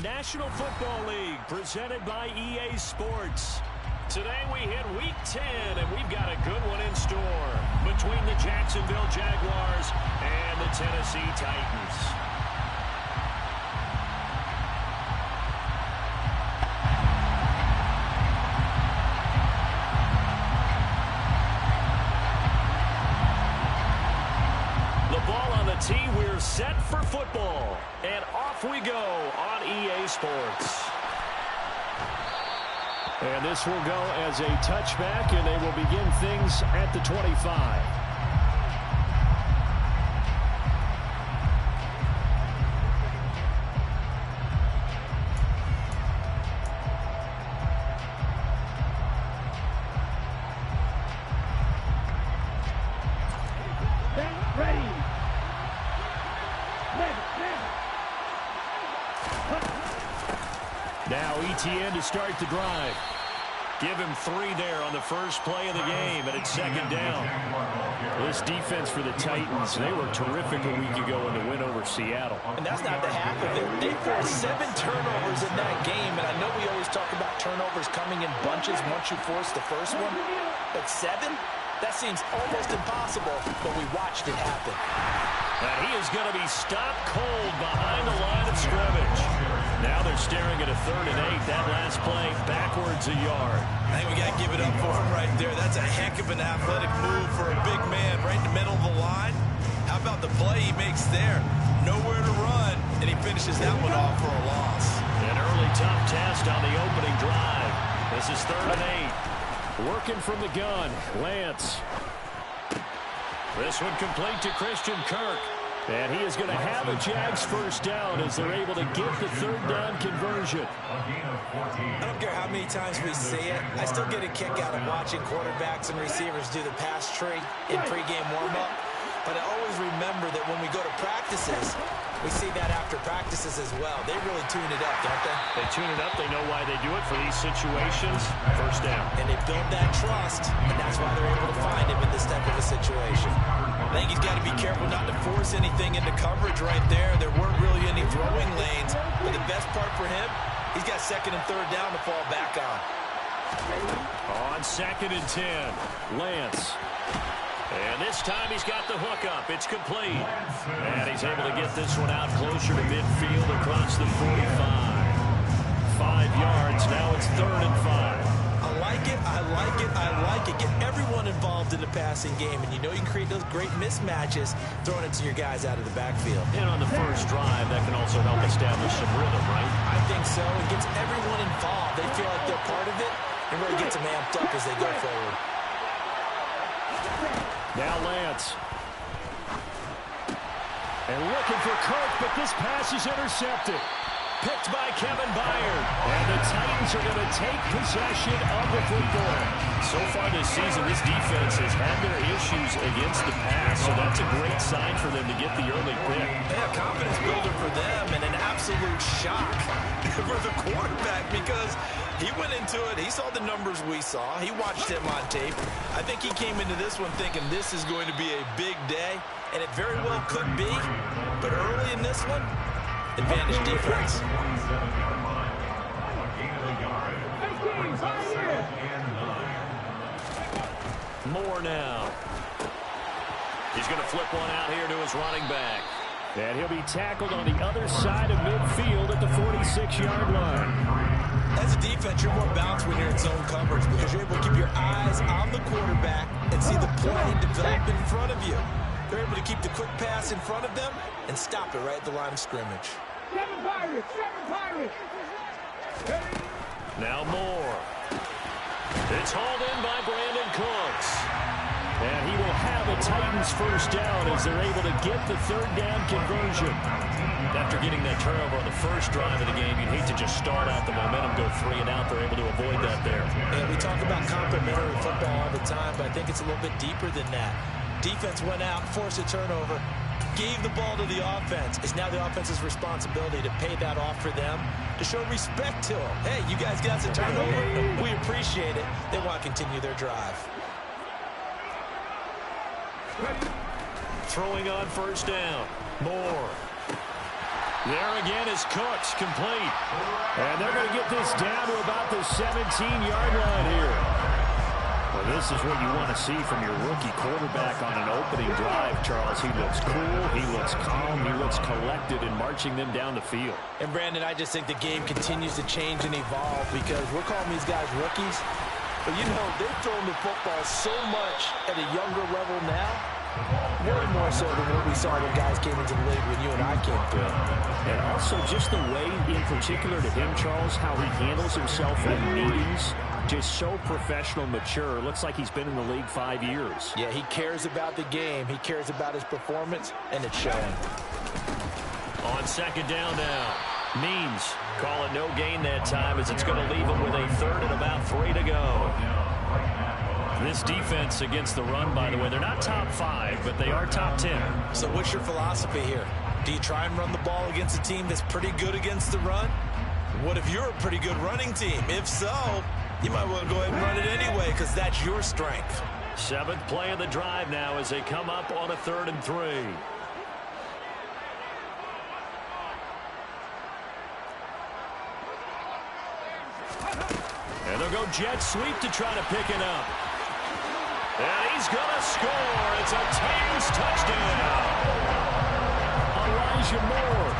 National Football League, presented by EA Sports. Today we hit Week 10, and we've got a good one in store between the Jacksonville Jaguars and the Tennessee Titans. We're set for football, and off we go on EA Sports. And this will go as a touchback, and they will begin things at the 25. Now ETN to start the drive. Give him 3 there on the first play of the game, and it's second down. This defense for the Titans, they were terrific a week ago in the win over Seattle. And that's not the half of it. They forced 7 turnovers in that game, and I know we always talk about turnovers coming in bunches once you force the first one, but 7? That seems almost impossible, but we watched it happen. And he is going to be stopped cold behind the line of scrimmage. Now they're staring at a 3rd and 8. That last play backwards a yard. I think we got to give it up for him right there. That's a heck of an athletic move for a big man right in the middle of the line. How about the play he makes there? Nowhere to run, and he finishes that one off for a loss. An early tough test on the opening drive. This is 3rd and 8. Working from the gun, Lance. This one complete to Christian Kirk. And he is going to have a Jags first down as they're able to get the 3rd down conversion. I don't care how many times we see it. I still get a kick out of watching quarterbacks and receivers do the pass tree in pregame warm-up. But I always remember that when we go to practices, we see that after practices as well. They really tune it up, don't they? They tune it up. They know why they do it for these situations. First down. And they build that trust, and that's why they're able to find him in this type of a situation. I think he's got to be careful not to force anything into coverage right there. There weren't really any throwing lanes, but the best part for him, he's got 2nd and 3rd down to fall back on. On 2nd and 10, Lance. And this time he's got the hook up. It's complete. And he's able to get this one out closer to midfield across the 45. 5 yards. Now it's 3rd and 5. I like it, I like it, I like it. Get everyone involved in the passing game, and you know you can create those great mismatches throwing it to your guys out of the backfield. And on the first drive, that can also help establish some rhythm, right? I think so. It gets everyone involved. They feel like they're part of it, and really gets them amped up as they go forward. Now Lance. And looking for Kirk, but this pass is intercepted. Picked by Kevin Byard. And the Titans are going to take possession of the football. So far this season, this defense has had their issues against the pass, so that's a great sign for them to get the early pick. Yeah, confidence builder for them and an absolute shock for the quarterback because he went into it. He saw the numbers we saw. He watched him on tape. I think he came into this one thinking this is going to be a big day, and it very well could be. But early in this one, advantage defense. Moore now. He's going to flip one out here to his running back. And he'll be tackled on the other side of midfield at the 46-yard line. As a defense, you're more balanced when you're in zone coverage because you're able to keep your eyes on the quarterback and see the play develop in front of you. They're able to keep the quick pass in front of them and stop it right at the line of scrimmage. Now Moore. It's hauled in by Brandon Cooks. And he will have a Titans first down as they're able to get the 3rd down conversion. After getting that turnover on the first drive of the game, you'd hate to just start out the momentum, go 3 and out. They're able to avoid that there. And we talk about complementary football all the time, but I think it's a little bit deeper than that. Defense went out, forced a turnover, gave the ball to the offense. It's now the offense's responsibility to pay that off for them, to show respect to them. Hey, you guys got a turnover. We appreciate it. They want to continue their drive. Throwing on first down. Moore. There again is Cooks, complete. And they're going to get this down to about the 17-yard line here. Well, this is what you want to see from your rookie quarterback on an opening drive, Charles. He looks cool, he looks calm, he looks collected in marching them down the field. And, Brandon, I just think the game continues to change and evolve because we're calling these guys rookies. But, you know, they've thrown the football so much at a younger level now, way more so than what we saw when guys came into the league when you and I came through. And also just the way, in particular to him, Charles, how he handles himself in meetings, just so professional, mature. Looks like he's been in the league 5 years. Yeah, he cares about the game. He cares about his performance, and it's showing. On second down now, Means call it no gain that time as it's going to leave him with a third and about 3 to go. This defense against the run, by the way, they're not top 5, but they are top 10. So what's your philosophy here? Do you try and run the ball against a team that's pretty good against the run? What if you're a pretty good running team? If so, you might want to go ahead and run it anyway because that's your strength. 7th play of the drive now as they come up on a 3rd and 3. And they'll go jet sweep to try to pick it up. And he's going to score. It's a Titans touchdown. Elijah Moore,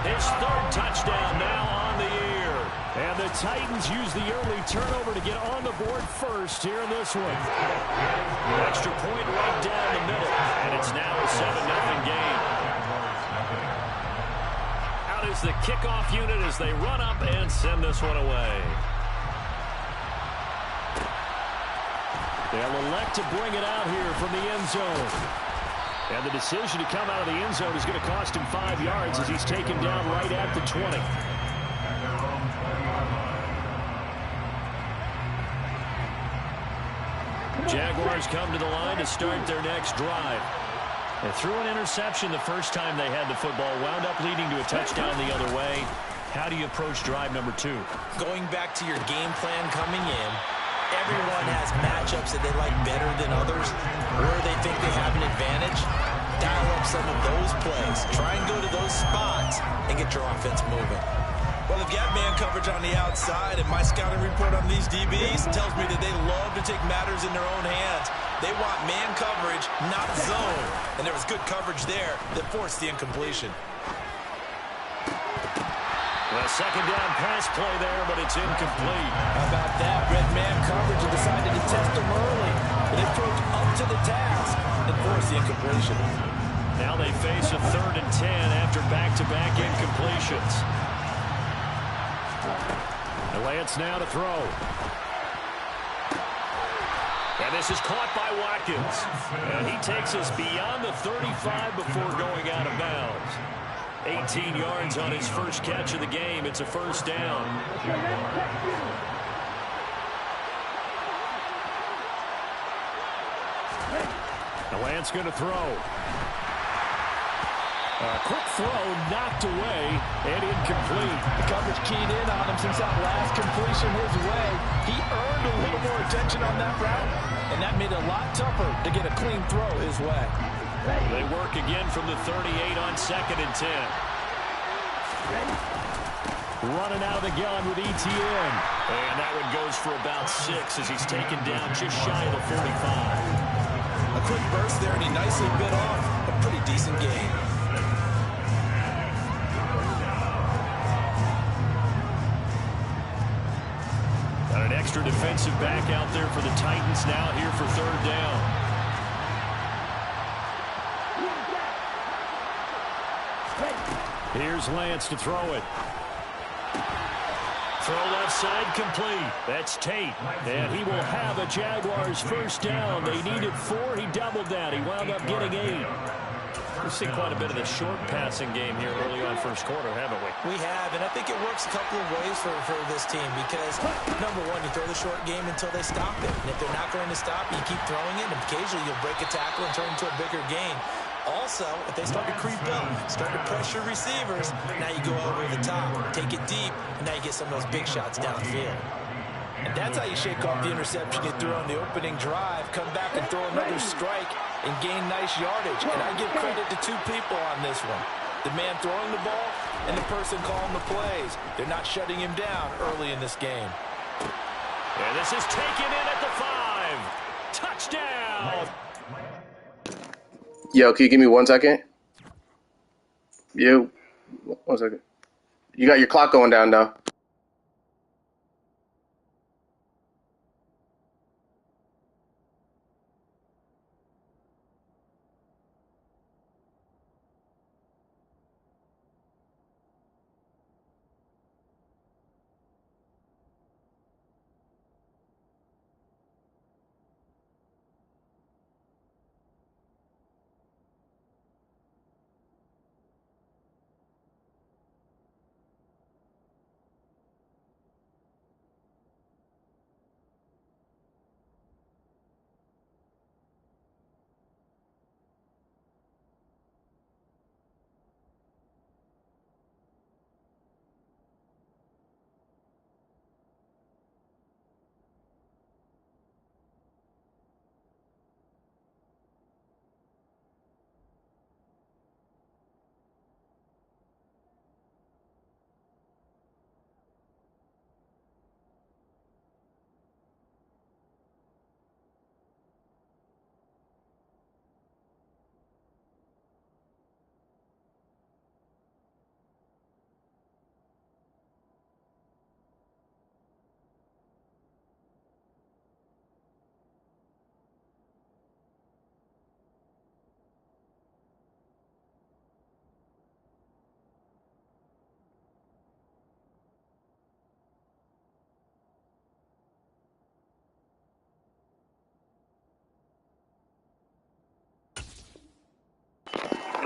his 3rd touchdown now on the year. And the Titans use the early turnover to get on the board first here in this one. Extra point right down the middle. And it's now a 7-0 game. Out is the kickoff unit as they run up and send this one away. They'll elect to bring it out here from the end zone. And the decision to come out of the end zone is going to cost him 5 yards as he's taken down right at the 20. Jaguars come to the line to start their next drive. They threw an interception the first time they had the football, wound up leading to a touchdown the other way. How do you approach drive number 2? Going back to your game plan coming in, everyone has matchups that they like better than others, where they think they have an advantage. Dial up some of those plays. Try and go to those spots and get your offense moving. Well, if you have man coverage on the outside, and my scouting report on these DBs tells me that they love to take matters in their own hands. They want man coverage, not zone. And there was good coverage there that forced the incompletion. Well, second down pass play there, but it's incomplete. How about that? Red man coverage and decided to test them early. But they broke up to the task and forced the incompletion. Now they face a 3rd and 10 after back-to-back incompletions. And Lance now to throw. And this is caught by Watkins. And he takes us beyond the 35 before going out of bounds. 18 yards on his first catch of the game. It's a first down. Now Lance going to throw. A quick throw knocked away and incomplete. The coverage keyed in on him since that last completion his way. He earned a little more attention on that route, and that made it a lot tougher to get a clean throw his way. They work again from the 38 on 2nd and 10. Running out of the gun with ETN. And that one goes for about 6 as he's taken down just shy of the 45. A quick burst there, and he nicely bit off a pretty decent gain. Got an extra defensive back out there for the Titans now here for 3rd down. Here's Lance to throw it. Throw left side complete. That's Tate. And he will have a Jaguars first down. They needed 4. He doubled that. He wound up getting 8. We've seen quite a bit of the short passing game here early on first quarter, haven't we? We have, and I think it works a couple of ways for this team because, number one, you throw the short game until they stop it. And if they're not going to stop, you keep throwing it, and occasionally you'll break a tackle and turn it into a bigger gain. Also, if they start to creep up, start to pressure receivers, now you go over the top, take it deep, and now you get some of those big shots downfield. And that's how you shake off the interception you threw on the opening drive, come back and throw another strike and gain nice yardage. And I give credit to 2 people on this one. The man throwing the ball and the person calling the plays. They're not shutting him down early in this game. And this is taken in at the 5. Touchdown! Yo, can you give me 1 second? Yo, 1 second. You got your clock going down now.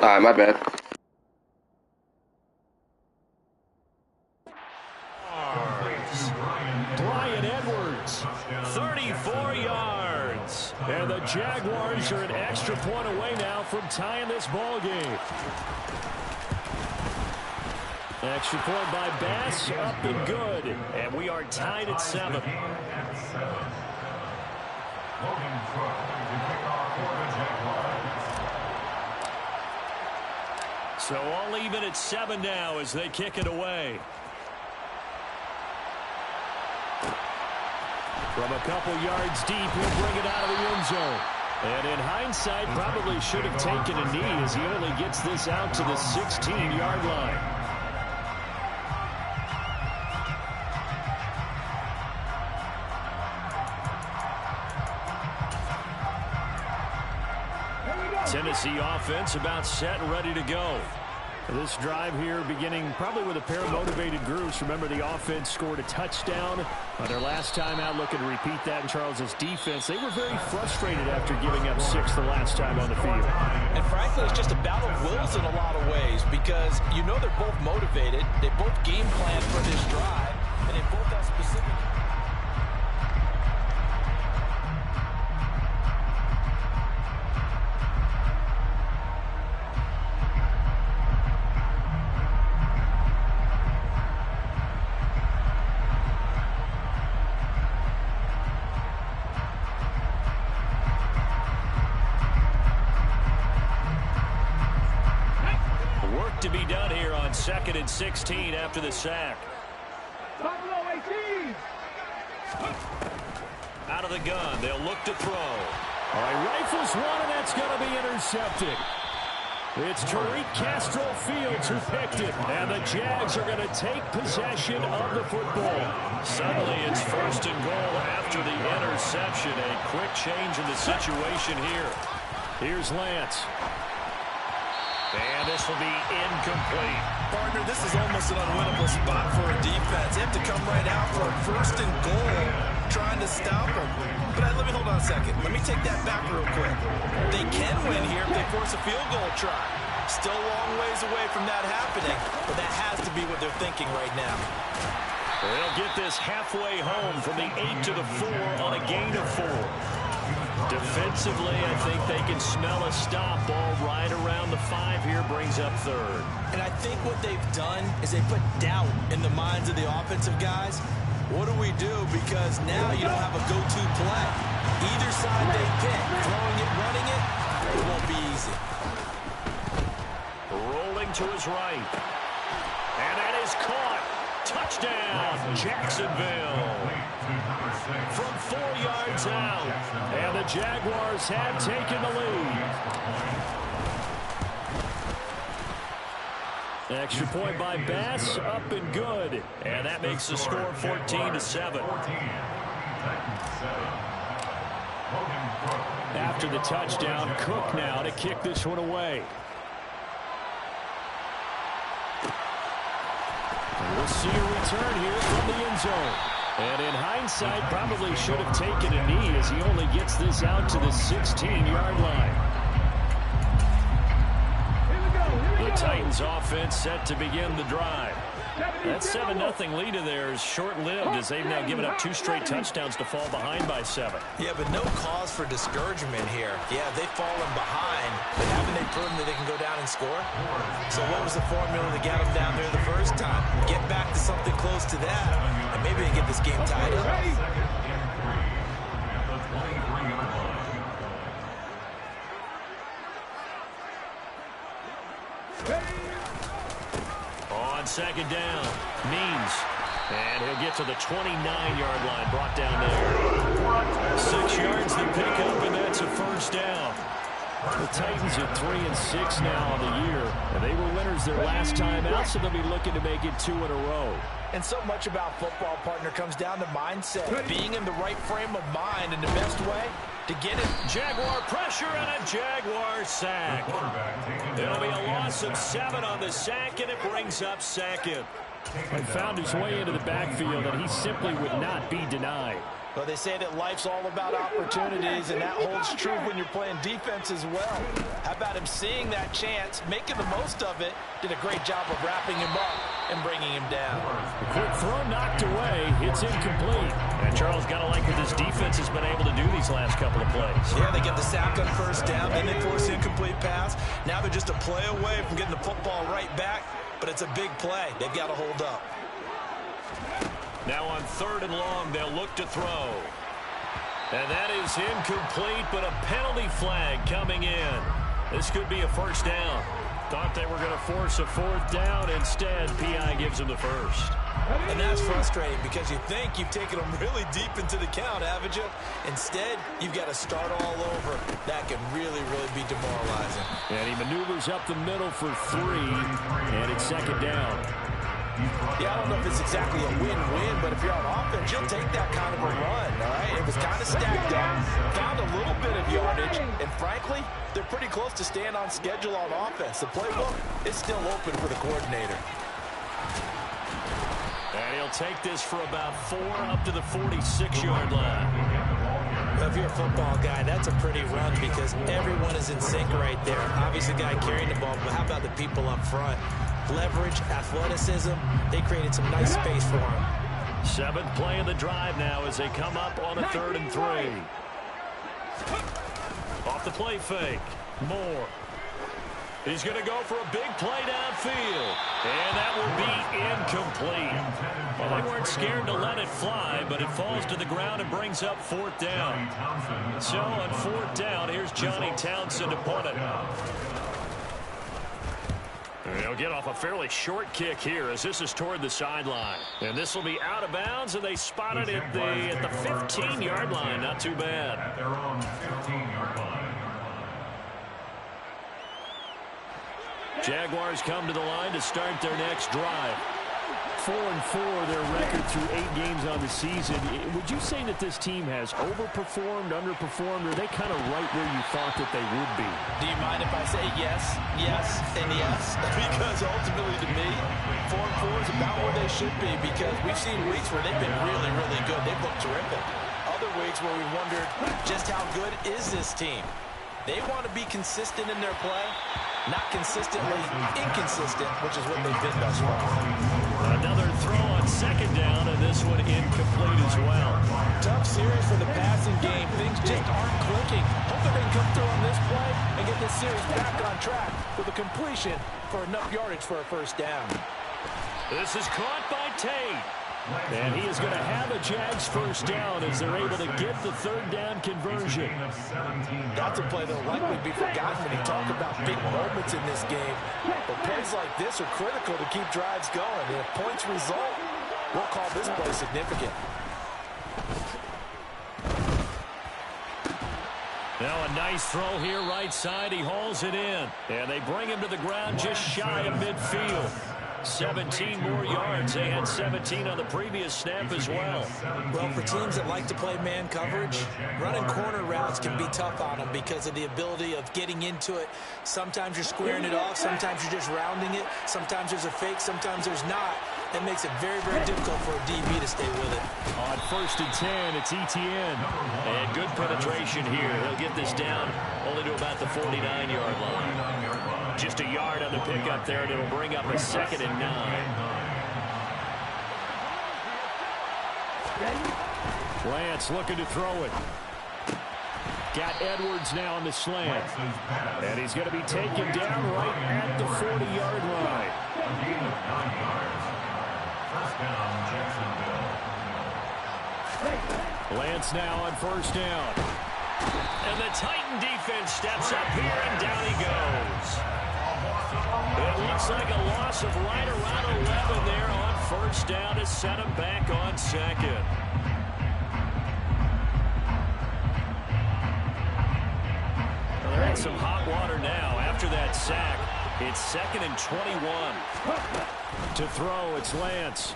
All right, my bad. Bryan Edwards, 34 yards. And the Jaguars are an extra point away now from tying this ball game. Extra point by Bass, up and good. And we are tied at 7. So all even at 7 now as they kick it away. From a couple yards deep, he'll bring it out of the end zone. And in hindsight, probably should have taken a knee as he only gets this out to the 16-yard line. Tennessee offense about set and ready to go. This drive here beginning probably with a pair of motivated groups. Remember, the offense scored a touchdown on their last time out, looking to repeat that in Charles's defense. They were very frustrated after giving up 6 the last time on the field. And frankly, it's just a battle of wills in a lot of ways because you know they're both motivated. They both game plan for this drive, and they both have specific... to be done here on 2nd and 16 after the sack. Out of the gun, they'll look to throw. All right, rifles one, and that's going to be intercepted. It's Tariq Castro-Fields who picked it, and the Jags are going to take possession of the football. Suddenly, it's 1st and goal after the interception. A quick change in the situation here. Here's Lance. And this will be incomplete. Partner, this is almost an unwinnable spot for a defense. They have to come right out for a 1st and goal, trying to stop them. But let me hold on a second. Let me take that back real quick. They can win here if they force a field goal try. Still a long ways away from that happening, but that has to be what they're thinking right now. They'll get this halfway home from the 8 to the 4 on a gain of 4. Defensively, I think they can smell a stop. Ball right around the 5 here, brings up 3rd. And I think what they've done is they put doubt in the minds of the offensive guys. What do we do? Because now you don't have a go-to play. Either side they pick, throwing it, running it, it won't be easy. Rolling to his right. is caught. Touchdown, Jacksonville. From 4 yards out. And the Jaguars have taken the lead. Extra point by Bass, up and good. And that makes the score 14-7. After the touchdown, Cook now to kick this one away. And we'll see a return here from the end zone. And in hindsight, probably should have taken a knee as he only gets this out to the 16-yard line. The Titans offense set to begin the drive. That 7-0 lead of theirs is short-lived as they've now given up 2 straight touchdowns to fall behind by 7. Yeah, but no cause for discouragement here. Yeah, they've fallen behind, but haven't they proven that they can go down and score? So what was the formula to get them down there the first time? Get back to something close to that, and maybe they get this game tied up. On second down, Means. And he'll get to the 29-yard line, brought down there. 6 yards to pick up, and that's a first down. The Titans are 3-6 now on the year, and they were winners their last time out, so they'll be looking to make it 2 in a row. And so much about football, partner, comes down to mindset. Being in the right frame of mind, and the best way to get it. Jaguar pressure and a Jaguar sack. It'll be a loss of 7 on the sack, and it brings up second. He found his way into the backfield, and he simply would not be denied. Well, they say that life's all about opportunities, and that holds true when you're playing defense as well. How about him seeing that chance, making the most of it, did a great job of wrapping him up and bringing him down. The quick throw knocked away. It's incomplete. And Charles, got to like what this defense has been able to do these last couple of plays. Yeah, they get the sack on first down, then they force the incomplete pass. Now they're just a play away from getting the football right back, but it's a big play. They've got to hold up. Now on 3rd and long, they'll look to throw. And that is incomplete, but a penalty flag coming in. This could be a first down. Thought they were going to force a 4th down. Instead, P.I. gives them the first. And that's frustrating because you think you've taken them really deep into the count, haven't you? Instead, you've got to start all over. That can really, really be demoralizing. And he maneuvers up the middle for 3, and it's 2nd down. Yeah, I don't know if it's exactly a win-win, but if you're on offense, you'll take that kind of a run, all right? It was kind of stacked up, found a little bit of yardage, and frankly, they're pretty close to staying on schedule on offense. The playbook is still open for the coordinator. And he'll take this for about 4 up to the 46-yard line. Well, if you're a football guy, that's a pretty run because everyone is in sync right there. Obviously, the guy carrying the ball, but how about the people up front? Leverage, athleticism, they created some nice space for him. 7th play of the drive now as they come up on a 3rd and 3. Off the play fake. Moore. He's going to go for a big play downfield. And that will be incomplete. Well, they weren't scared to let it fly, but it falls to the ground and brings up 4th down. So on 4th down, here's Johnny Townsend to punt it. They'll get off a fairly short kick here as this is toward the sideline. And this will be out of bounds, and they spot it at the 15-yard line. Not too bad. At their own 15-yard line. Jaguars come to the line to start their next drive. 4-4 their record through 8 games on the season. Would you say that this team has overperformed, underperformed, or are they kind of right where you thought that they would be? Do you mind if I say yes, yes, and yes? Because ultimately to me, 4-4 is about where they should be because we've seen weeks where they've been really, really good. They've looked terrific. Other weeks where we wondered just how good is this team. They want to be consistent in their play, not consistently inconsistent, which is what they've been thus far. Another throw on 2nd down, and this one incomplete as well. Tough series for the passing game. Things just aren't clicking. Hope they can come through on this play and get this series back on track with a completion for enough yardage for a first down. This is caught by Tate. And he is going to have a Jags first down as they're able to get the third down conversion. That's a play that will likely be forgotten when you talk about big moments in this game. But plays like this are critical to keep drives going. And if points result, we'll call this play significant. Now a nice throw here right side. He hauls it in. And they bring him to the ground just shy of midfield. 17 more yards. They had 17 on the previous snap as well. Well, for teams that like to play man coverage, running corner routes can be tough on them because of the ability of getting into it. Sometimes you're squaring it off. Sometimes you're just rounding it. Sometimes there's a fake. Sometimes there's not. That makes it very, very difficult for a DB to stay with it. On 1st and 10, it's Etienne. And good penetration here. He'll get this down only to about the 49-yard line. Just a yard on the pickup there, and it'll bring up a 2nd and 9. Lance looking to throw it. Got Edwards now on the slant. And he's going to be taken down right at the 40-yard line. A gain of 9 yards. First down, Jacksonville. Lance now on 1st down. And the Titan defense steps up here, and down he goes. It looks like a loss of right around 11 there on 1st down to set him back on 2nd. Well, they're in some hot water now after that sack. It's 2nd and 21. To throw, it's Lance.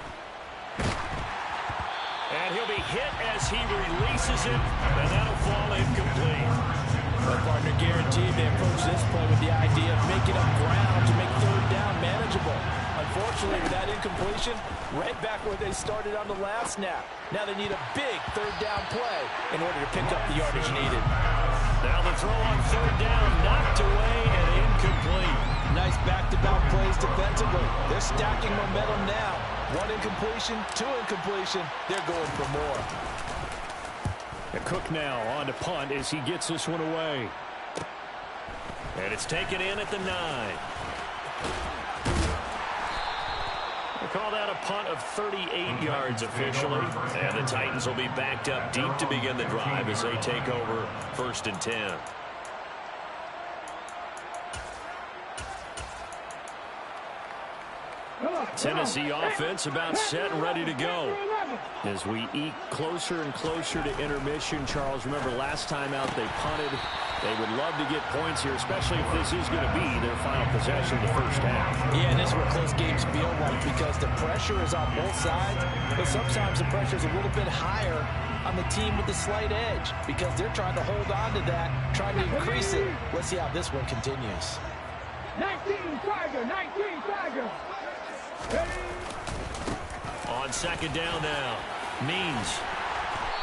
And he'll be hit as he releases it, and that'll fall incomplete. Our partner guaranteed they approach this play with the idea of making up ground to make 3rd down manageable. Unfortunately, with that incompletion, right back where they started on the last snap. Now they need a big 3rd down play in order to pick up the yardage needed. Now the throw on 3rd down, knocked away and incomplete. Nice back-to-back plays defensively. They're stacking momentum now. 1 incompletion, 2 incompletion. They're going for more. Cook now on to punt as he gets this one away. And it's taken in at the 9. They call that a punt of 38 yards officially. And the Titans will be backed up deep to begin the drive as they take over 1st and 10. Tennessee offense about set and ready to go. As we eke closer and closer to intermission, Charles, remember last time out they punted. They would love to get points here, especially if this is going to be their final possession of the 1st half. Yeah, and this is where close games feel like because the pressure is on both sides, but sometimes the pressure is a little bit higher on the team with the slight edge because they're trying to hold on to that, trying to increase it. Let's see how this one continues. 19 Tiger, 19 Tiger. On 2nd down now, Means.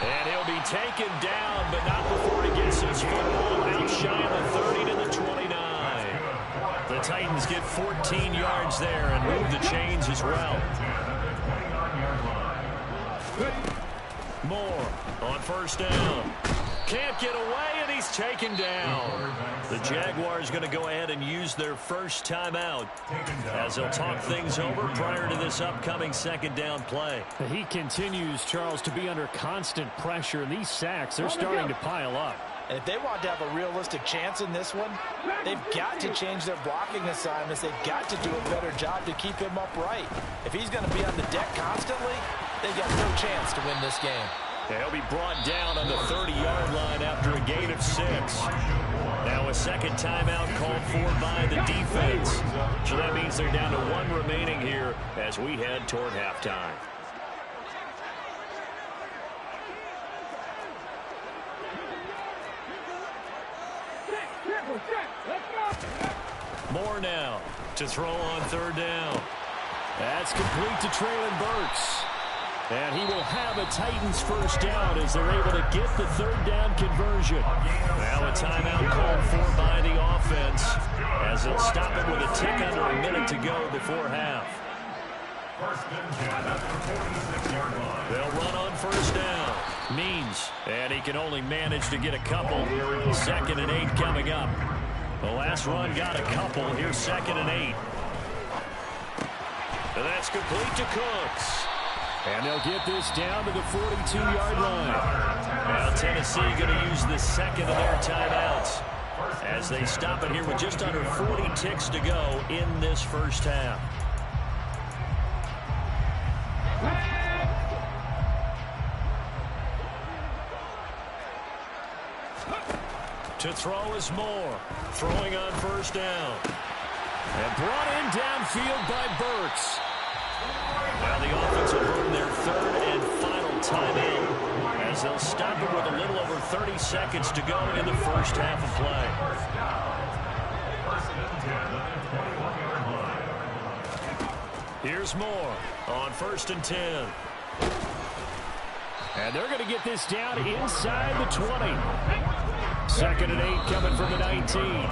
And he'll be taken down, but not before he gets his football out shy of the 30 to the 29. The Titans get 14 yards there and move the chains as well. Moore on 1st down. Can't get away, and he's taken down. The Jaguars going to go ahead and use their first timeout as they'll talk things over prior to this upcoming 2nd down play. He continues, Charles, to be under constant pressure, and these sacks, they're starting to pile up. And if they want to have a realistic chance in this one, they've got to change their blocking assignments. They've got to do a better job to keep him upright. If he's going to be on the deck constantly, they've got no chance to win this game. He'll be brought down on the 30-yard line after a gain of 6. Now a 2nd timeout called for by the defense. So that means they're down to 1 remaining here as we head toward halftime. Moore now to throw on 3rd down. That's complete to Traylon Burks. And he will have a Titans first down as they're able to get the 3rd down conversion. Now a timeout called for by the offense as they'll stop it with a tick under a minute to go before half. They'll run on 1st down. Means, and he can only manage to get a couple. 2nd and 8 coming up. The last run got a couple. Here's 2nd and 8. And that's complete to Cooks. And they'll get this down to the 42-yard line. Now Tennessee going to use the second of their timeouts as they stop it here with just under 40 ticks to go in this first half. To throw is Moore. Throwing on first down. And brought in downfield by Burks. Now the offense will burn their third and final timeout as they'll stop it with a little over 30 seconds to go in the first half of play. Here's Moore on 1st and 10. And they're going to get this down inside the 20. 2nd and 8 coming from the 19.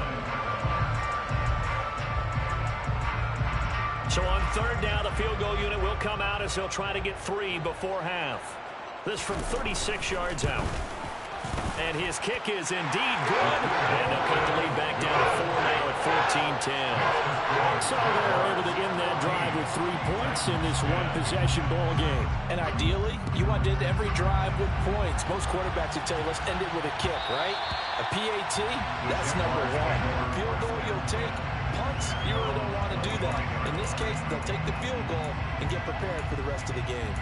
So on 3rd down, the field goal unit will come out as they'll try to get 3 before half. This from 36 yards out. And his kick is indeed good. And they'll cut the lead back down to 4 now at 14-10. So they're able to end that drive with 3 points in this one-possession ball game. And ideally, you want to end every drive with points. Most quarterbacks would tell you, let's end it with a kick, right? A PAT, that's number 1. Field goal you'll take. Punts, you really don't want to do that. In this case, they'll take the field goal and get prepared for the rest of the game.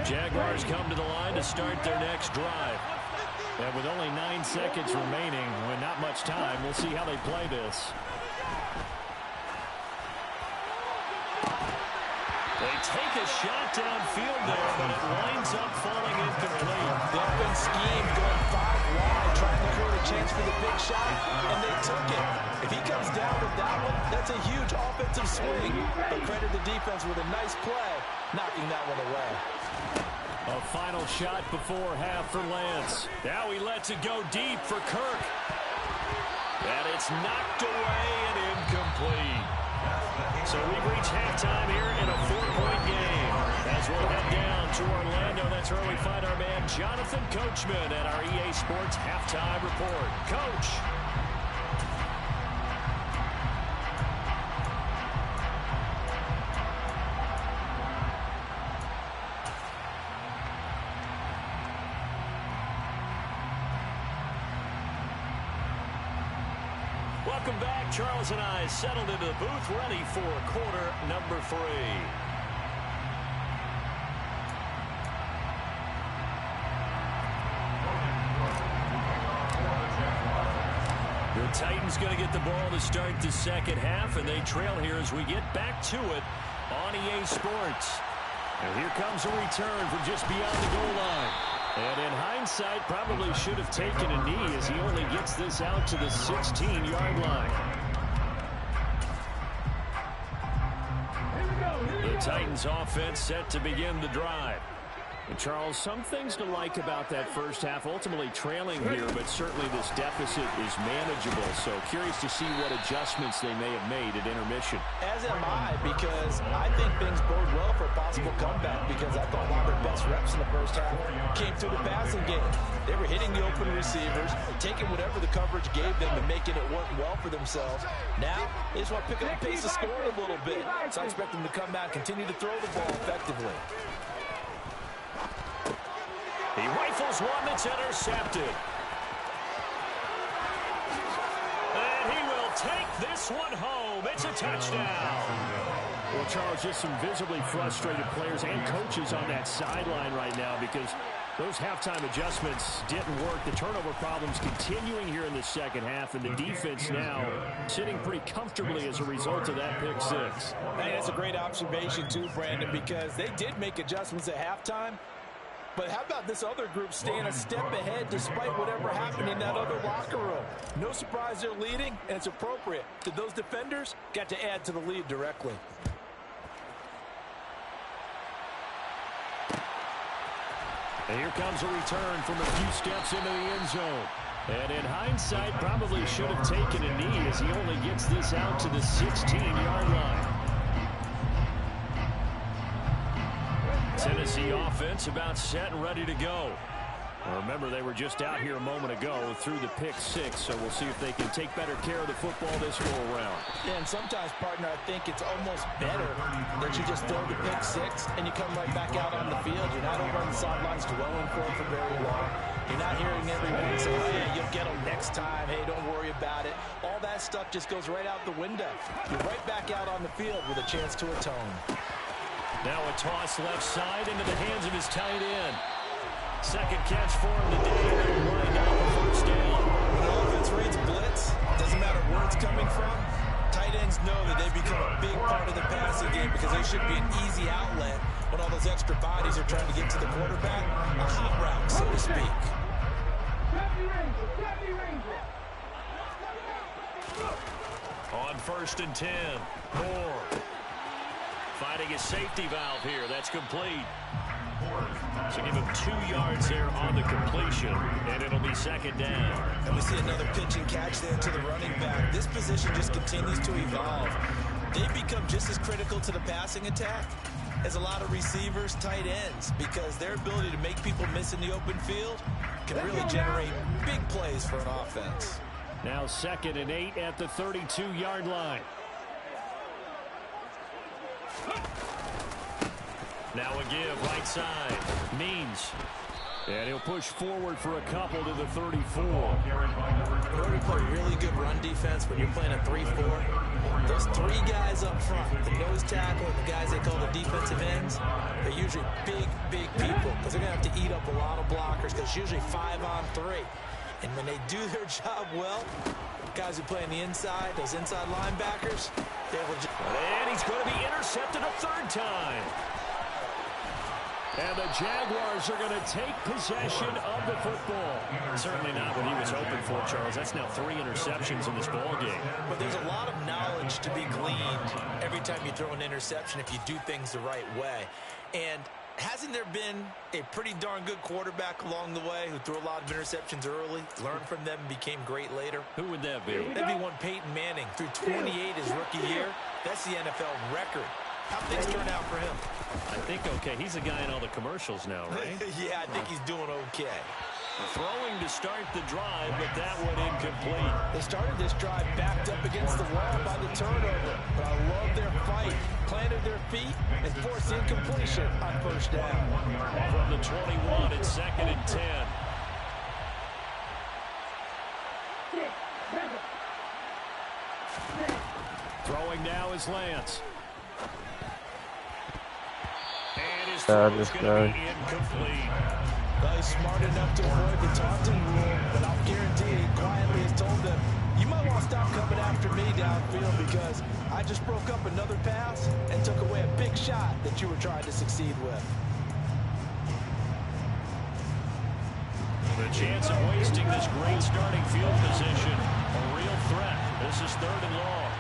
Jaguars come to the line to start their next drive. And with only 9 seconds remaining, with not much time, we'll see how they play this. They take a shot downfield there, but it winds up falling incomplete. The offense scheme going 5 wide, trying to create a chance for the big shot, and they took it. If he comes down with that one, that's a huge offensive swing. But credit the defense with a nice play, knocking that one away. A final shot before half for Lance. Now he lets it go deep for Kirk. And it's knocked away and incomplete. So we've reached halftime here in a 4-point game. As we'll head down to Orlando, that's where we find our man Jonathan Coachman at our EA Sports Halftime Report. Coach. Welcome back. Charles and I settled into the booth, ready for quarter number 3. The Titans going to get the ball to start the second half, and they trail here as we get back to it on EA Sports. And here comes a return from just beyond the goal line. And in hindsight, probably should have taken a knee as he only gets this out to the 16-yard line. The Titans offense set to begin the drive. And Charles, some things to like about that first half. Ultimately trailing here, but certainly this deficit is manageable. So curious to see what adjustments they may have made at intermission. As am I, because I think things bode well for a possible comeback, because I thought one of their best reps in the first half came through the passing game. They were hitting the open receivers, taking whatever the coverage gave them and making it work well for themselves. Now, they just want to pick up the pace of scoring a little bit. So I expect them to come out and continue to throw the ball effectively. He rifles one that's intercepted. And he will take this one home. It's a touchdown. Well, Charles, just some visibly frustrated players and coaches on that sideline right now because those halftime adjustments didn't work. The turnover problems continuing here in the second half, and the defense now sitting pretty comfortably as a result of that pick six. Hey, that's a great observation too, Brandon, because they did make adjustments at halftime. But how about this other group staying a step ahead despite whatever happened in that other locker room? No surprise they're leading, and it's appropriate that those defenders got to add to the lead directly. And here comes a return from a few steps into the end zone. And in hindsight, probably should have taken a knee as he only gets this out to the 16-yard line. Tennessee offense about set and ready to go. Well, remember, they were just out here a moment ago through the pick six, so we'll see if they can take better care of the football this go-around. Yeah, and sometimes, partner, I think it's almost better that you just throw the pick six and you come right back out on the field. You're not over on the sidelines dwelling for it for very long. You're not hearing everyone say, hey, you'll get them next time. Hey, don't worry about it. All that stuff just goes right out the window. You're right back out on the field with a chance to atone. Now a toss left side into the hands of his tight end. Second catch for him today. They'll wind up a first down. When the offense reads blitz, doesn't matter where it's coming from, tight ends know that they become a big part of the passing game because they should be an easy outlet when all those extra bodies are trying to get to the quarterback. A hot route, so to speak. On 1st and 10. Moore finding his safety valve here. That's complete. So give him 2 yards there on the completion, and it'll be second down. And we see another pitch and catch there to the running back. This position just continues to evolve. They become just as critical to the passing attack as a lot of receivers, tight ends, because their ability to make people miss in the open field can really generate big plays for an offense. Now 2nd and 8 at the 32-yard line. Now a give right side. Means. And he'll push forward for a couple to the 34. In order to play really good run defense when you're playing a 3-4, those 3 guys up front, the nose tackle and the guys they call the defensive ends, they're usually big people because they're going to have to eat up a lot of blockers because it's usually 5 on 3. And when they do their job well, guys who play on the inside, those inside linebackers, they will just... And he's going to be intercepted a 3rd time. And the Jaguars are going to take possession of the football. Certainly not what he was hoping for, Charles. That's now 3 interceptions in this ball game. But there's a lot of knowledge to be gleaned every time you throw an interception if you do things the right way. And hasn't there been a pretty darn good quarterback along the way who threw a lot of interceptions early, learned from them, and became great later? Who would that be? That'd be one Peyton Manning. Threw 28 his rookie year. That's the NFL record. How things turn out for him? I think okay. He's a guy in all the commercials now, right? Yeah, I think he's doing okay. Throwing to start the drive, but that one incomplete. They started this drive backed up against the wall by the turnover, but I love their fight. Planted their feet and forced incompletion on 1st down. From the 21, it's 2nd and 10. Throwing now is Lance. And his throw is going to be incomplete. Well, he's smart enough to avoid the taunting rule, but I'll guarantee he quietly has told them, you might want to stop coming after me downfield because I just broke up another pass and took away a big shot that you were trying to succeed with. The chance of wasting this great starting field position, a real threat. This is 3rd and long.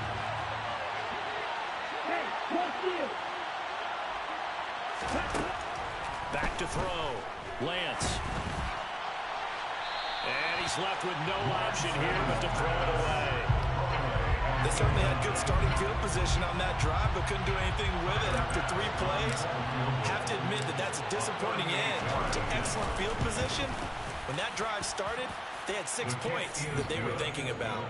Back to throw. Lance. And he's left with no option here but to throw it away. They certainly had good starting field position on that drive, but couldn't do anything with it after 3 plays. Have to admit that that's a disappointing end to excellent field position. When that drive started, they had 6 points that they were thinking about.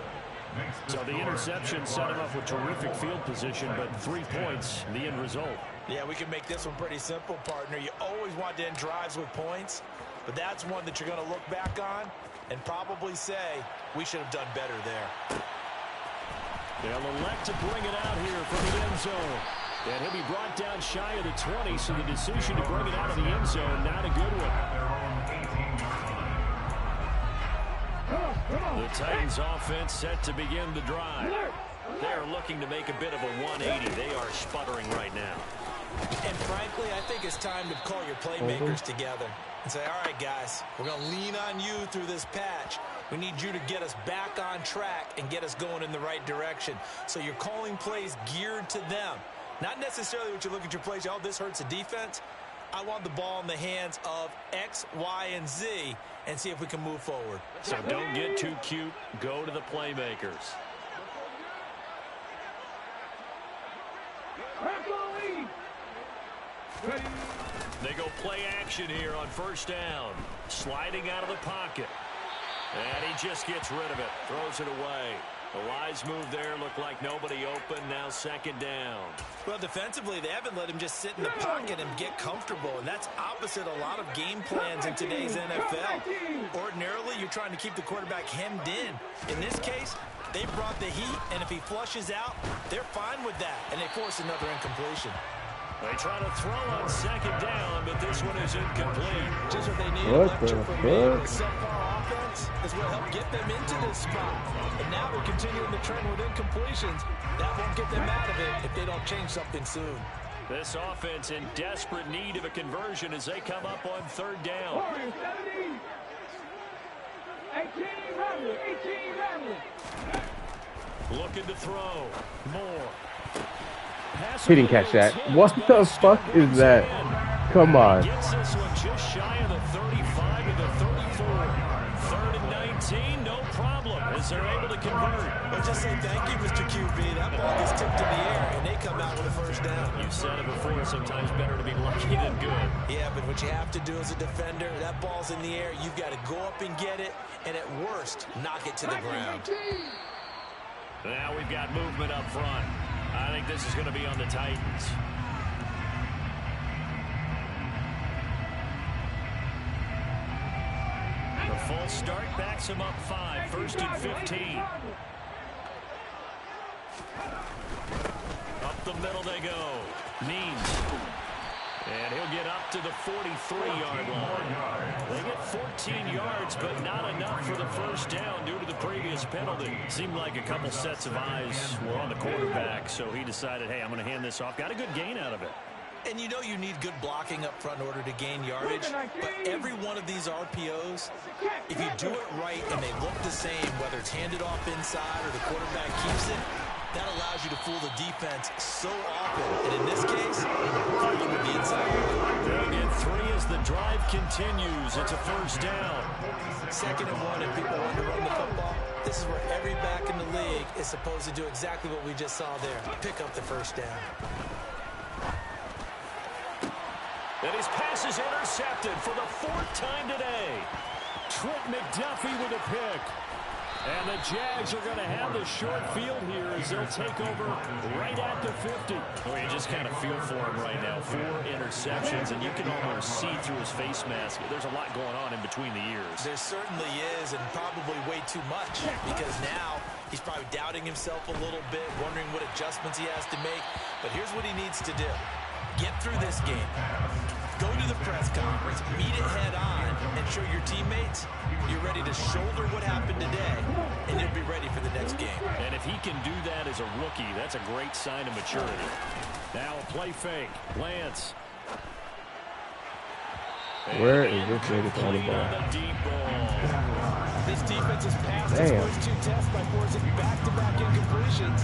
So the interception set him up with terrific field position, but 3 points, the end result. Yeah, we can make this one pretty simple, partner. You always want to end drives with points, but that's one that you're going to look back on and probably say, we should have done better there. They'll elect to bring it out here from the end zone. And he'll be brought down shy of the 20, so the decision to bring it out of the end zone, not a good one. The Titans offense set to begin the drive. They're looking to make a bit of a 180. They are sputtering right now. And frankly, I think it's time to call your playmakers together and say, all right, guys, we're going to lean on you through this patch. We need you to get us back on track and get us going in the right direction. So you're calling plays geared to them. Not necessarily what you look at your plays, oh, this hurts the defense. I want the ball in the hands of X, Y, and Z and see if we can move forward. So don't get too cute. Go to the playmakers. Ready. They go play action here on first down. Sliding out of the pocket. And he just gets rid of it. Throws it away. The wise move there. Looked like nobody open. Now second down. Well, defensively, they haven't let him just sit in the pocket and get comfortable. And that's opposite a lot of game plans in today's NFL. Ordinarily, you're trying to keep the quarterback hemmed in. In this case, they brought the heat, and if he flushes out, they're fine with that. And they force another incompletion. They try to throw on second down, but this one is incomplete. Just what they need. A lecture from me. A subpar offense is what helped get them into this spot. And now they're continuing the trend with incompletions. That won't get them out of it if they don't change something soon. This offense in desperate need of a conversion as they come up on third down. 18 Ramley. Looking to throw. Moore. He didn't catch that. What the fuck is that? Come on. Gets this one just shy of the 35 to the 34. 3rd and 19, no problem, as they're able to convert. Well, just say thank you, Mr. QB. That ball gets tipped in the air, and they come out with a first down. You said it before, sometimes better to be lucky than good. Yeah, but what you have to do as a defender, that ball's in the air, you've got to go up and get it, and at worst, knock it to the ground. Now we've got movement up front. I think this is going to be on the Titans. The full start backs him up 5. 1st and 15. Up the middle they go. Means. And he'll get up to the 43-yard line. They get 14 yards, but not enough for the first down due to the previous penalty. Seemed like a couple sets of eyes were on the quarterback, so he decided, hey, I'm going to hand this off. Got a good gain out of it. And you know you need good blocking up front in order to gain yardage, but every one of these RPOs, if you do it right and they look the same, whether it's handed off inside or the quarterback keeps it, that allows you to fool the defense so often. And in this case, fool them with the inside. They'll get 3 as the drive continues. It's a first down. 2nd and 1, and people want to run the football. This is where every back in the league is supposed to do exactly what we just saw there. Pick up the first down. And his pass is intercepted for the 4th time today. Trent McDuffie with a pick. And the Jags are going to have the short field here as they'll take over right at the 50. Well, you just kind of feel for him right now. 4 interceptions, and you can almost see through his face mask. There's a lot going on in between the ears. There certainly is, and probably way too much, because now he's probably doubting himself a little bit, wondering what adjustments he has to make. But here's what he needs to do. Get through this game. Go to the press conference, meet it head on, and show your teammates you're ready to shoulder what happened today, and you'll be ready for the next game. And if he can do that as a rookie, that's a great sign of maturity. Now a play fake. Lance. Where is this nigga on the ball? This defense has passed its first 2 tests by forcing back-to-back incompletions.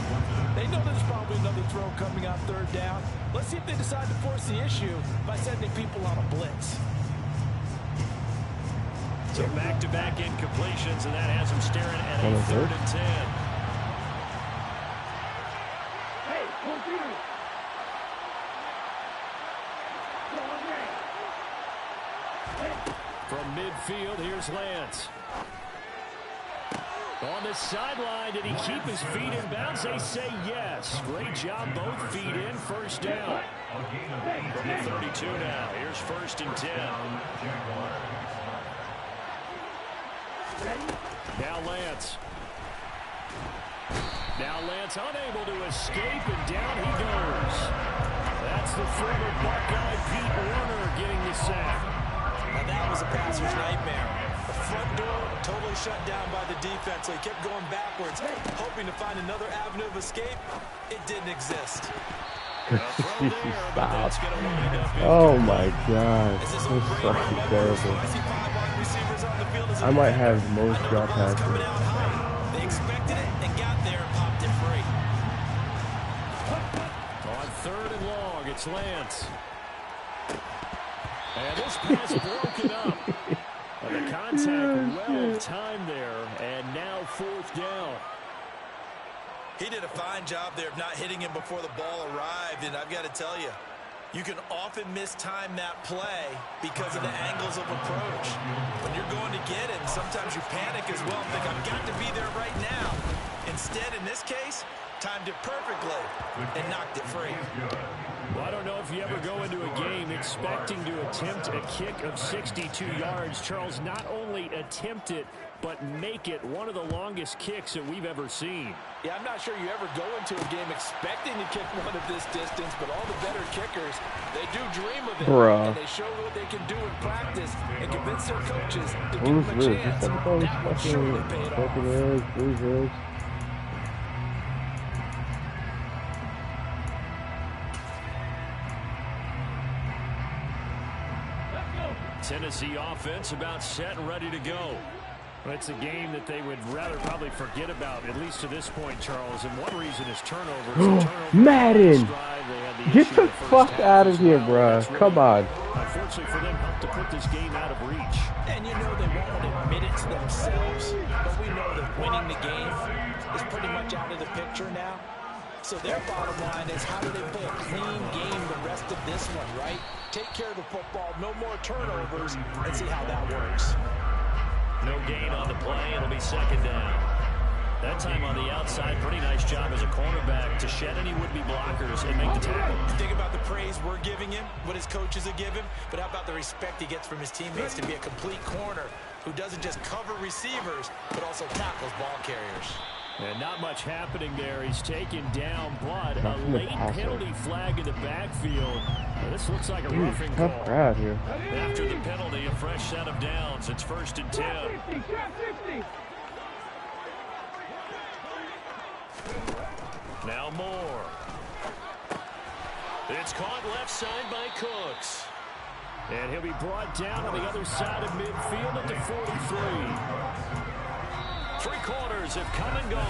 They know there's probably another throw coming on 3rd down. Let's see if they decide to force the issue by sending people on a blitz. So back-to-back incompletions, and that has him staring at a 3rd and 10. Hey, continue. From midfield, here's Lance. On the sideline, did he keep his feet in bounds? They say yes. Great job, both feet in, first down. From the 32 now, here's 1st and 10. Now Lance. Now Lance unable to escape, and down he goes. That's the former Buckeye Pete Warner getting the sack. Now that was a passer's nightmare. The front door totally shut down by the defense, so he kept going backwards, hoping to find another avenue of escape. It didn't exist. Stop. Oh my God. This is fucking terrible. I might have the most drop passes. They expected it and got there and popped it free. On 3rd and long, it's Lance. And this pass broken up. The contact well timed there, and now 4th down. He did a fine job there of not hitting him before the ball arrived, and I've got to tell you, You can often mistime that play because of the angles of approach. When you're going to get it, sometimes you panic as well and think, I've got to be there right now. Instead, in this case, timed it perfectly and knocked it free. Well, I don't know if you ever go into a game expecting to attempt a kick of 62 yards. Charles, not only attempt it, but make it one of the longest kicks that we've ever seen. Yeah, I'm not sure you ever go into a game expecting to kick one of this distance, but all the better kickers, they do dream of it. Bruh. And they show what they can do in practice and convince their coaches to give them a chance. That would surely pay it off. Tennessee offense about set and ready to go. Well, it's a game that they would rather probably forget about, at least to this point, Charles. And one reason is turnovers. Madden! Get the fuck out of here, bruh. Come on. Unfortunately for them, helped to put this game out of reach. And you know they won't admit it to themselves, but we know that winning the game is pretty much out of the picture now. So their bottom line is, how do they play a clean game the rest of this one, right? Take care of the football, no more turnovers, and see how that works. No gain on the play. It'll be second down. That time on the outside, pretty nice job as a cornerback to shed any would-be blockers and make the tackle. Think about the praise we're giving him, what his coaches are giving, but how about the respect he gets from his teammates to be a complete corner who doesn't just cover receivers, but also tackles ball carriers. And not much happening there. He's taken down, but a late penalty flag in the backfield. This looks like a roughing call. Crowd here. After the penalty, a fresh set of downs. It's 1st and 10. Now Moore. It's caught left side by Cooks. And he'll be brought down on the other side of midfield at the 43. 3 quarters have come and gone.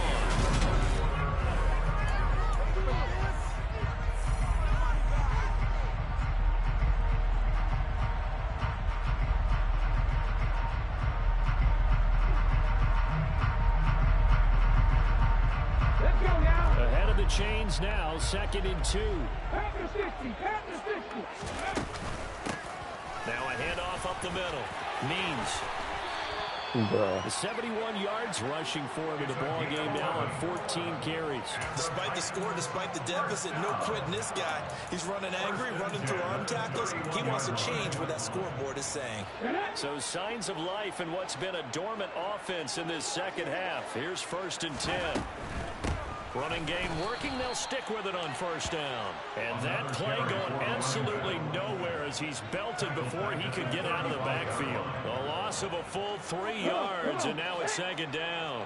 Ahead of the chains now, 2nd and 2. Now a handoff up the middle. Means. Bruh. 71 yards rushing for him in the ball game now on 14 carries. Despite the score, despite the deficit, no quitting this guy. He's running angry, running through arm tackles. He wants to change what that scoreboard is saying. So signs of life in what's been a dormant offense in this second half. Here's 1st and 10. Running game working. They'll stick with it on 1st down. And that play going absolutely nowhere as he's belted before he could get out of the backfield. A loss of a full 3 yards, and now it's 2nd down.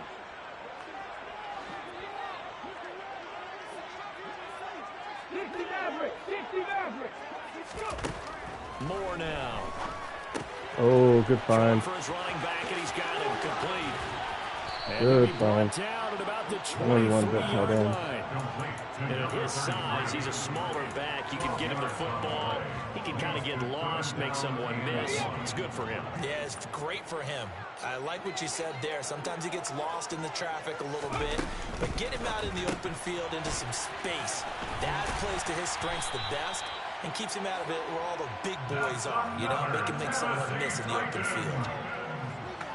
Moore now. Oh, good find. For his running back, and he's got him complete. Good find. Down at about the 23-yard line. And at his size, he's a smaller back. You can get him the football. He can kind of get lost, make someone miss. It's good for him. Yeah, it's great for him. I like what you said there. Sometimes he gets lost in the traffic a little bit, but get him out in the open field into some space. That plays to his strengths the best and keeps him out of it where all the big boys are, you know, make someone miss in the open field.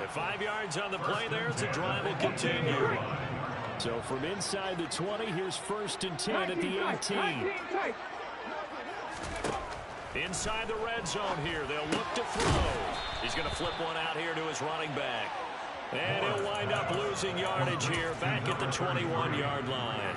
At 5 yards on the play there, as the drive will continue. So from inside the 20, here's 1st and 10 at the 18. Inside the red zone here, they'll look to throw. He's going to flip one out here to his running back. And he'll wind up losing yardage here back at the 21-yard line.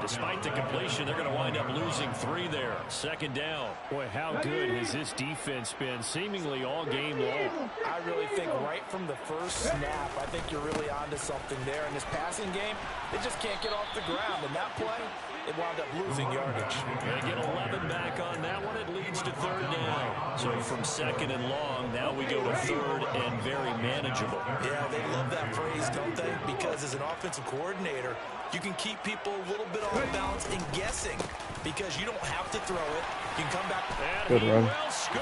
Despite the completion, they're going to wind up losing 3 there. 2nd down. Boy, how good has this defense been seemingly all game long? I really think right from the first snap, I think you're really onto something there. In this passing game, they just can't get off the ground. And that play, it wound up losing yardage. They get 11 back on that one. It leads to 3rd down. So from 2nd and long, now we go to 3rd and very manageable. Yeah, they love that phrase, don't they? Because as an offensive coordinator, you can keep people a little bit off balance and guessing because you don't have to throw it. You can come back. And he will score.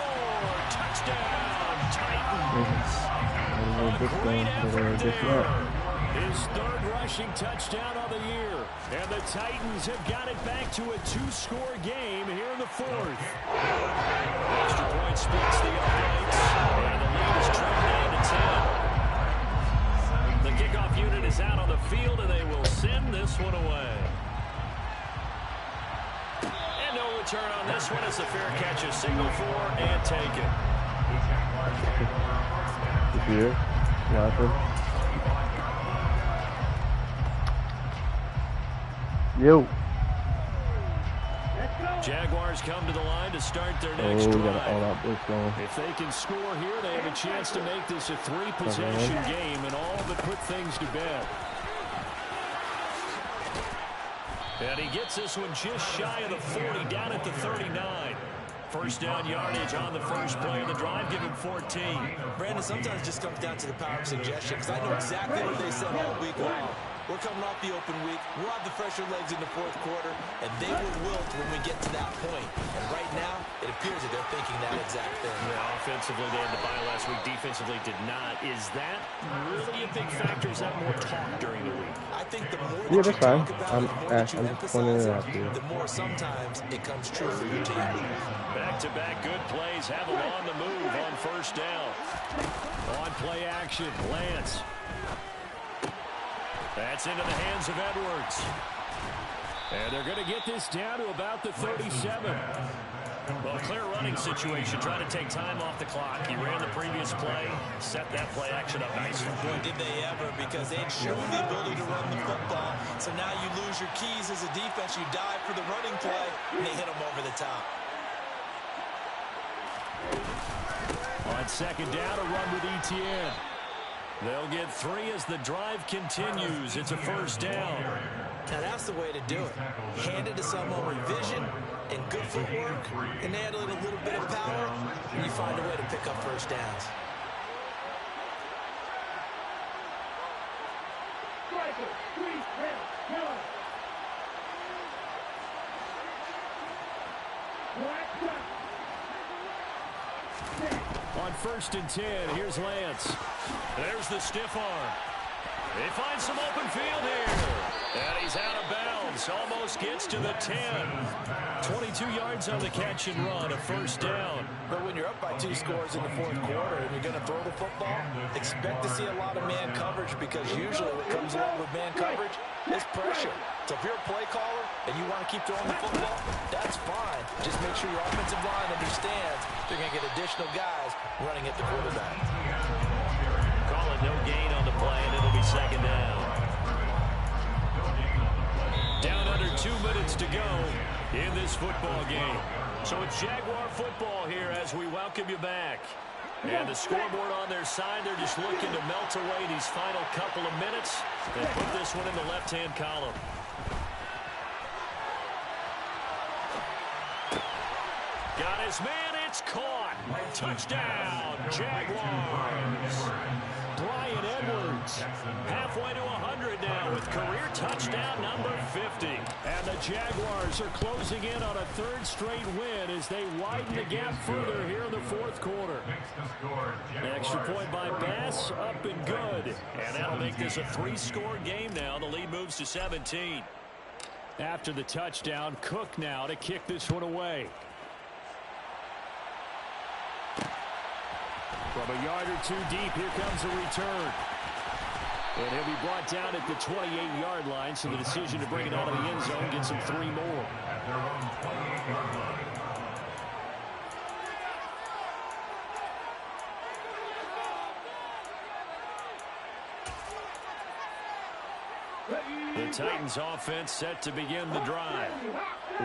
Touchdown, Titans. A great effort there. His third rushing touchdown of the year. And the Titans have got it back to a 2-score game here in the fourth. Extra point splits the uprights. And the lead is trimmed down to 10. The kickoff unit is out on the field, and they will send this one away. And no return on this one as the fair catch is signaled for and taken. Here, laughing. Yo. Jaguars come to the line to start their next Oh, we drive. got all that blitz going. If they can score here, they have a chance to make this a 3-possession game and all but put things to bed. And he gets this one just shy of the 40, down at the 39. First down yardage on the first play of the drive, give him 14. Brandon, sometimes it just comes down to the power of suggestion, because I know exactly what they said all week long. We're coming off the open week. We'll have the fresher legs in the fourth quarter, and they will wilt when we get to that point. And right now, it appears that they're thinking that exact thing. Yeah, offensively, they had the bye last week. Defensively, did not. Is that really a big factor? Is that more talk during the week? I think the more Yeah, that you that's fine. talk about it, the more that you I'm just pointing emphasize it out to you. it, the more sometimes it comes true for your team. Back-to-back good plays have them on the move on first down. On play action, Lance. That's into the hands of Edwards. And they're going to get this down to about the 37. Well, clear running situation, trying to take time off the clock. He ran the previous play, set that play action up nicely. Boy, did they ever, because they'd shown the ability to run the football. So now you lose your keys as a defense. You dive for the running play, and they hit them over the top. On second down, a run with Etienne. They'll get 3 as the drive continues. It's a first down. Now that's the way to do it. Hand it to someone with vision and good footwork, and add a little bit of power, and you find a way to pick up first downs. Striker, 3, 10, 1. Black gun. On first and 10, here's Lance. There's the stiff arm. They find some open field here. And he's out of bounds. Almost gets to the 10. 22 yards on the catch and run, a first down. But when you're up by 2 scores in the fourth quarter and you're going to throw the football, expect to see a lot of man coverage, because usually what comes along with man coverage is pressure. So if you're a play caller and you want to keep throwing the football, that's fine. Just make sure your offensive line understands they're going to get additional guys running at the quarterback. Call it no gain on the play, and it'll be second down. Down under 2 minutes to go in this football game. So it's Jaguar football here as we welcome you back. And the scoreboard on their side, they're just looking to melt away these final couple of minutes and put this one in the left-hand column. Got his man, it's caught. Touchdown, Jaguars. Brian Edwards, halfway to 100 now with career touchdown number 50. And the Jaguars are closing in on a 3rd straight win as they widen the gap further here in the fourth quarter. Extra point by Bass, up and good. And that'll make this a 3-score game now. The lead moves to 17. After the touchdown, Cook now to kick this one away. From a yard or 2 deep, here comes a return. And he'll be brought down at the 28-yard line, so the decision to bring it out of the end zone gets him 3 more. The Titans offense set to begin the drive.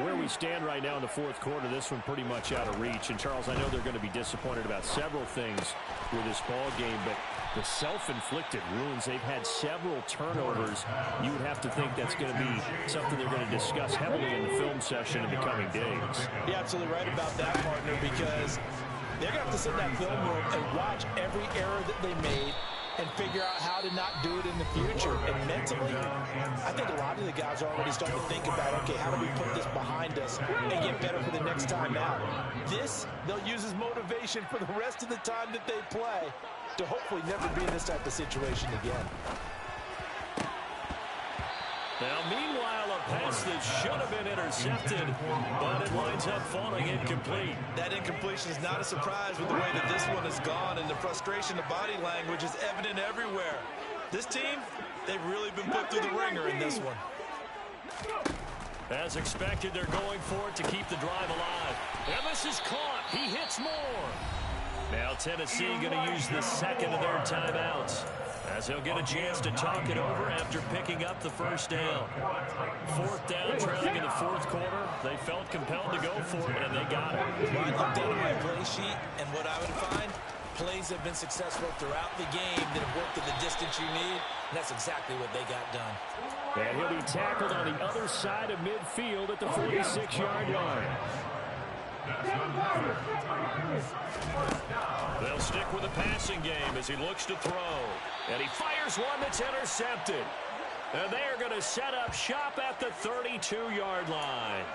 Where we stand right now in the fourth quarter, this one pretty much out of reach. And Charles, I know they're going to be disappointed about several things with this ball game, but the self-inflicted wounds, they've had several turnovers. You would have to think that's going to be something they're going to discuss heavily in the film session in the coming days. You're absolutely right about that, partner, because they're going to have to sit in that film room and watch every error that they made and figure out how to not do it in the future. And mentally, I think a lot of the guys are already starting to think about, okay, how do we put this behind us and get better for the next time out? This, they'll use as motivation for the rest of the time that they play to hopefully never be in this type of situation again. Now, meanwhile, a pass that should have been intercepted, but it winds up falling incomplete. That incompletion is not a surprise with the way that this one has gone, and the frustration of body language is evident everywhere. This team, they've really been put through the ringer in this one. As expected, they're going for it to keep the drive alive. And this is caught. He hits more. Now Tennessee going to use the second of their timeouts, as he'll get a chance to talk it over after picking up the first down. Fourth down, trailing in the fourth quarter. They felt compelled to go for it, and they got it. Well, I looked down at my play sheet, and what I would find, plays have been successful throughout the game that have worked at the distance you need, and that's exactly what they got done. And he'll be tackled on the other side of midfield at the 46-yard line. They'll stick with the passing game as he looks to throw. And he fires one that's intercepted. And they are going to set up shop at the 32-yard line.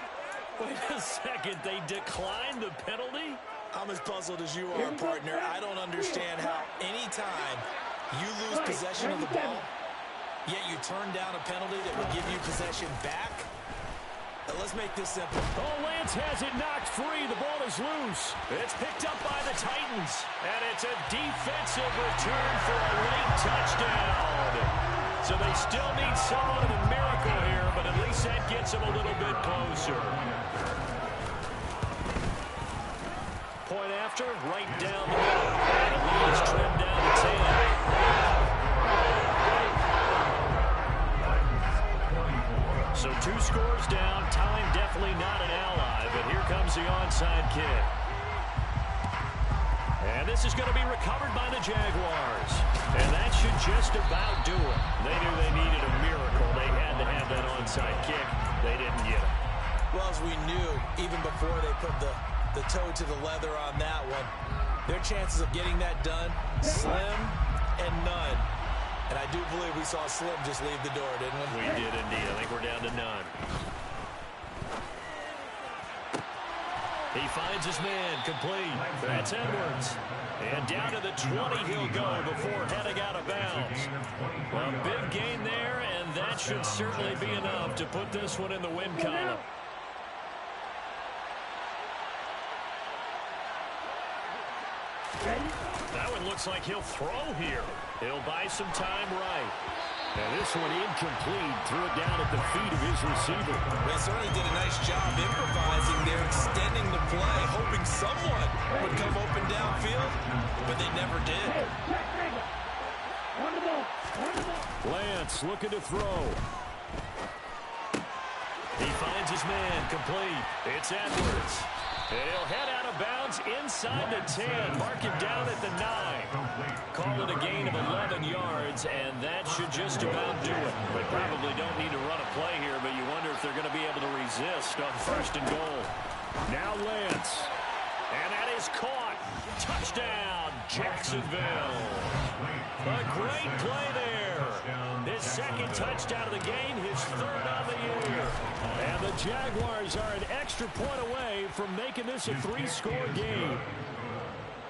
Wait a second, they declined the penalty? I'm as puzzled as you are, partner. I don't understand how any time you lose possession of the ball, yet you turn down a penalty that will give you possession back. Let's make this simple. Oh, Lance has it knocked free. The ball is loose. It's picked up by the Titans. And it's a defensive return for a late touchdown. So they still need somewhat of a miracle here, but at least that gets them a little bit closer. Point after, right down the middle. And the lead is trimmed down to 10. So 2 scores down. Time definitely not an ally, but here comes the onside kick. And this is going to be recovered by the Jaguars. And that should just about do it. They knew they needed a miracle. They had to have that onside kick. They didn't get it. Well, as we knew, even before they put the toe to the leather on that one, their chances of getting that done, slim and none. And I do believe we saw Slim just leave the door, didn't we? We did indeed. I think we're down to none. He finds his man, complete. That's Edwards. And down to the 20 he'll go before heading out of bounds. A big gain there, and that should certainly be enough to put this one in the win column. That one looks like he'll throw here. He'll buy some time right. And this one incomplete. Threw it down at the feet of his receiver. They certainly did a nice job improvising there, extending the play, hoping someone would come open downfield, but they never did. Lance looking to throw. He finds his man, complete. It's Edwards. And he'll head out of bounds inside the 10. Mark him down at the 9. Call it a gain of 11 yards, and that should just about do it. They probably don't need to run a play here, but you wonder if they're going to be able to resist on 1st and goal. Now Lance. And that is caught. Touchdown, Jacksonville. A great play there. His 2nd touchdown of the game, his 3rd on the year. And the Jaguars are an extra point away from making this a 3-score game.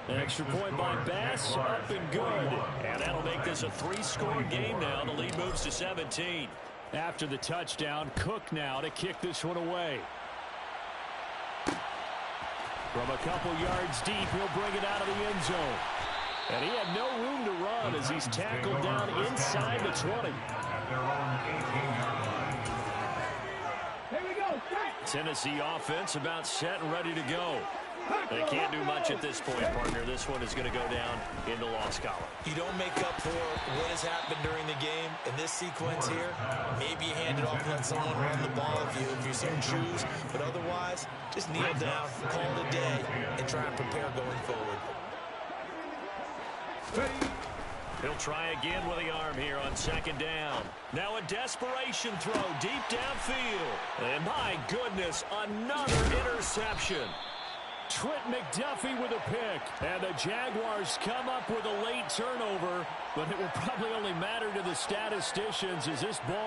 An extra point by Bass, up and good. And that'll make this a 3-score game now. The lead moves to 17. After the touchdown, Cook now to kick this one away. From a couple yards deep, he'll bring it out of the end zone. And he had no room to run as he's tackled down inside the 20. Tennessee offense about set and ready to go. They can't do much at this point, partner. This one is going to go down in the loss column. You don't make up for what has happened during the game. In this sequence here, maybe you hand it off and let someone run the ball if you so choose. But otherwise, just kneel down, call it a day, and try and prepare going forward. He'll try again with the arm here on 2nd down. Now a desperation throw deep downfield. And my goodness, another interception. Trent McDuffie with a pick. And the Jaguars come up with a late turnover, but it will probably only matter to the statisticians as this ball